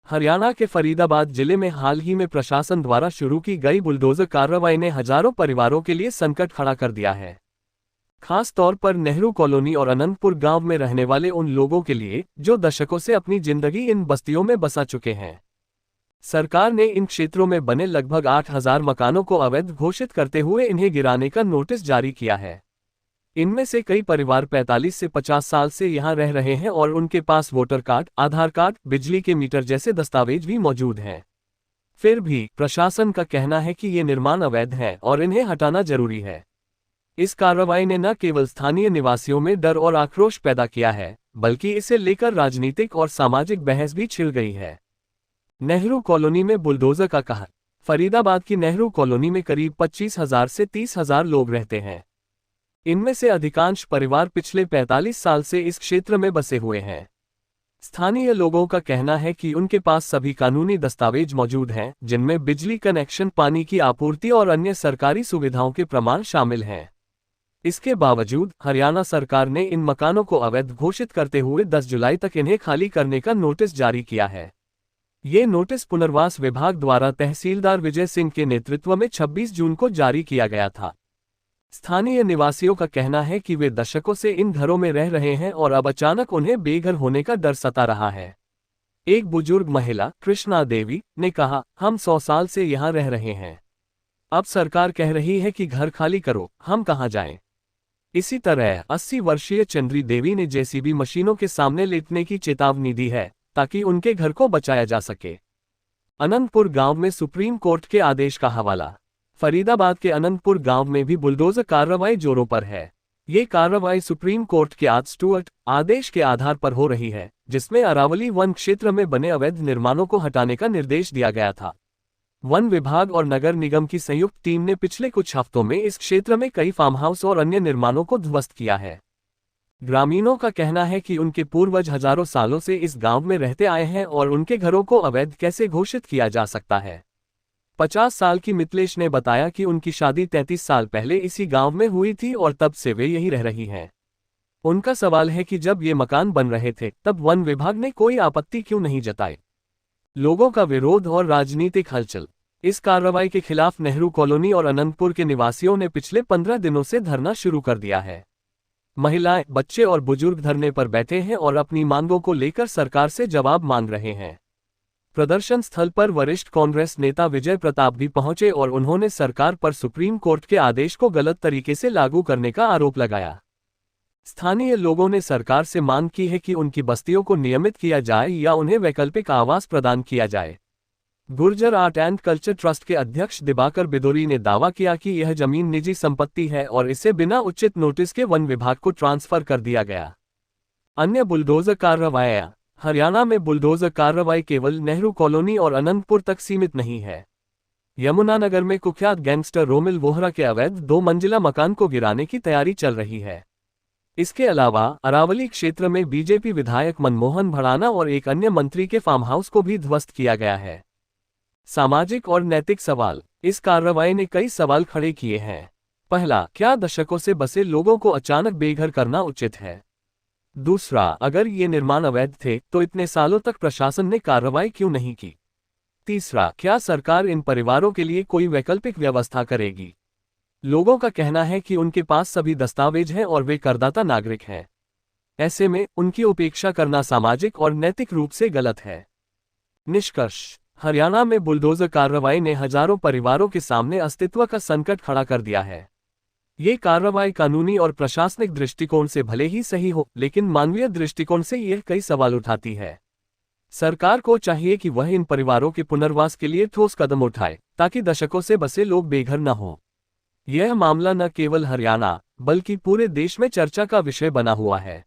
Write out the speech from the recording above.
हरियाणा के फरीदाबाद जिले में हाल ही में प्रशासन द्वारा शुरू की गई बुलडोजर कार्रवाई ने हजारों परिवारों के लिए संकट खड़ा कर दिया है। खास तौर पर नेहरू कॉलोनी और अनंतपुर गांव में रहने वाले उन लोगों के लिए जो दशकों से अपनी जिंदगी इन बस्तियों में बसा चुके हैं। सरकार ने इन क्षेत्रों में बने लगभग 8,000 मकानों को अवैध घोषित करते हुए इन्हें गिराने का नोटिस जारी किया है। इनमें से कई परिवार 45 से 50 साल से यहां रह रहे हैं और उनके पास वोटर कार्ड, आधार कार्ड, बिजली के मीटर जैसे दस्तावेज भी मौजूद हैं। फिर भी प्रशासन का कहना है कि ये निर्माण अवैध है और इन्हें हटाना जरूरी है। इस कार्रवाई ने न केवल स्थानीय निवासियों में डर और आक्रोश पैदा किया है, बल्कि इसे लेकर राजनीतिक और सामाजिक बहस भी छिड़ गई है। नेहरू कॉलोनी में बुलडोजर का कहर। फरीदाबाद की नेहरू कॉलोनी में करीब 25,000 से 30,000 लोग रहते हैं। इनमें से अधिकांश परिवार पिछले 45 साल से इस क्षेत्र में बसे हुए हैं। स्थानीय लोगों का कहना है कि उनके पास सभी कानूनी दस्तावेज मौजूद हैं, जिनमें बिजली कनेक्शन, पानी की आपूर्ति और अन्य सरकारी सुविधाओं के प्रमाण शामिल हैं। इसके बावजूद हरियाणा सरकार ने इन मकानों को अवैध घोषित करते हुए 10 जुलाई तक इन्हें खाली करने का नोटिस जारी किया है। ये नोटिस पुनर्वास विभाग द्वारा तहसीलदार विजय सिंह के नेतृत्व में 26 जून को जारी किया गया था। स्थानीय निवासियों का कहना है कि वे दशकों से इन घरों में रह रहे हैं और अब अचानक उन्हें बेघर होने का डर सता रहा है। एक बुजुर्ग महिला, कृष्णा देवी, ने कहा, हम 100 साल से यहाँ रह रहे हैं। अब सरकार कह रही है कि घर खाली करो, हम कहाँ जाएं? इसी तरह 80 वर्षीय चंद्री देवी ने जेसीबी मशीनों के सामने लेटने की चेतावनी दी है, ताकि उनके घर को बचाया जा सके। अनंतपुर गांव में सुप्रीम कोर्ट के आदेश का हवाला। फरीदाबाद के अनंतपुर गांव में भी बुलडोजर कार्रवाई जोरों पर है। ये कार्रवाई सुप्रीम कोर्ट के स्टुअर्ट आदेश के आधार पर हो रही है, जिसमें अरावली वन क्षेत्र में बने अवैध निर्माणों को हटाने का निर्देश दिया गया था। वन विभाग और नगर निगम की संयुक्त टीम ने पिछले कुछ हफ्तों में इस क्षेत्र में कई फार्म हाउस और अन्य निर्माणों को ध्वस्त किया है। ग्रामीणों का कहना है कि उनके पूर्वज हजारों सालों से इस गांव में रहते आए हैं और उनके घरों को अवैध कैसे घोषित किया जा सकता है। 50 साल की मितलेश ने बताया कि उनकी शादी 33 साल पहले इसी गांव में हुई थी और तब से वे यही रह रही हैं। उनका सवाल है कि जब ये मकान बन रहे थे तब वन विभाग ने कोई आपत्ति क्यों नहीं जताई। लोगों का विरोध और राजनीतिक हलचल। इस कार्रवाई के खिलाफ नेहरू कॉलोनी और अनंतपुर के निवासियों ने पिछले 15 दिनों से धरना शुरू कर दिया है। महिलाएं, बच्चे और बुजुर्ग धरने पर बैठे हैं और अपनी मांगों को लेकर सरकार से जवाब मांग रहे हैं। प्रदर्शन स्थल पर वरिष्ठ कांग्रेस नेता विजय प्रताप भी पहुंचे और उन्होंने सरकार पर सुप्रीम कोर्ट के आदेश को गलत तरीके से लागू करने का आरोप लगाया। स्थानीय लोगों ने सरकार से मांग की है कि उनकी बस्तियों को नियमित किया जाए या उन्हें वैकल्पिक आवास प्रदान किया जाए। Gurjar art and culture trust के अध्यक्ष दिवाकर बिदोरी ने दावा किया कि यह जमीन निजी संपत्ति है और इसे बिना उचित नोटिस के वन विभाग को ट्रांसफर कर दिया गया। अन्य बुलडोजर कार्रवाइयां। हरियाणा में बुलडोजर कार्रवाई केवल नेहरू कॉलोनी और अनंतपुर तक सीमित नहीं है। यमुनानगर में कुख्यात गैंगस्टर रोमिल वोहरा के अवैध 2 मंजिला मकान को गिराने की तैयारी चल रही है। इसके अलावा अरावली क्षेत्र में बीजेपी विधायक मनमोहन भड़ाना और एक अन्य मंत्री के फार्म हाउस को भी ध्वस्त किया गया है। सामाजिक और नैतिक सवाल। इस कार्रवाई ने कई सवाल खड़े किए हैं। पहला, क्या दशकों से बसे लोगों को अचानक बेघर करना उचित है? दूसरा, अगर ये निर्माण अवैध थे तो इतने सालों तक प्रशासन ने कार्रवाई क्यों नहीं की? तीसरा, क्या सरकार इन परिवारों के लिए कोई वैकल्पिक व्यवस्था करेगी? लोगों का कहना है कि उनके पास सभी दस्तावेज हैं और वे करदाता नागरिक हैं। ऐसे में उनकी उपेक्षा करना सामाजिक और नैतिक रूप से गलत है। निष्कर्ष। हरियाणा में बुलडोजर कार्रवाई ने हजारों परिवारों के सामने अस्तित्व का संकट खड़ा कर दिया है। ये कार्रवाई कानूनी और प्रशासनिक दृष्टिकोण से भले ही सही हो, लेकिन मानवीय दृष्टिकोण से यह कई सवाल उठाती है। सरकार को चाहिए कि वह इन परिवारों के पुनर्वास के लिए ठोस कदम उठाए, ताकि दशकों से बसे लोग बेघर न हों। यह मामला न केवल हरियाणा बल्कि पूरे देश में चर्चा का विषय बना हुआ है।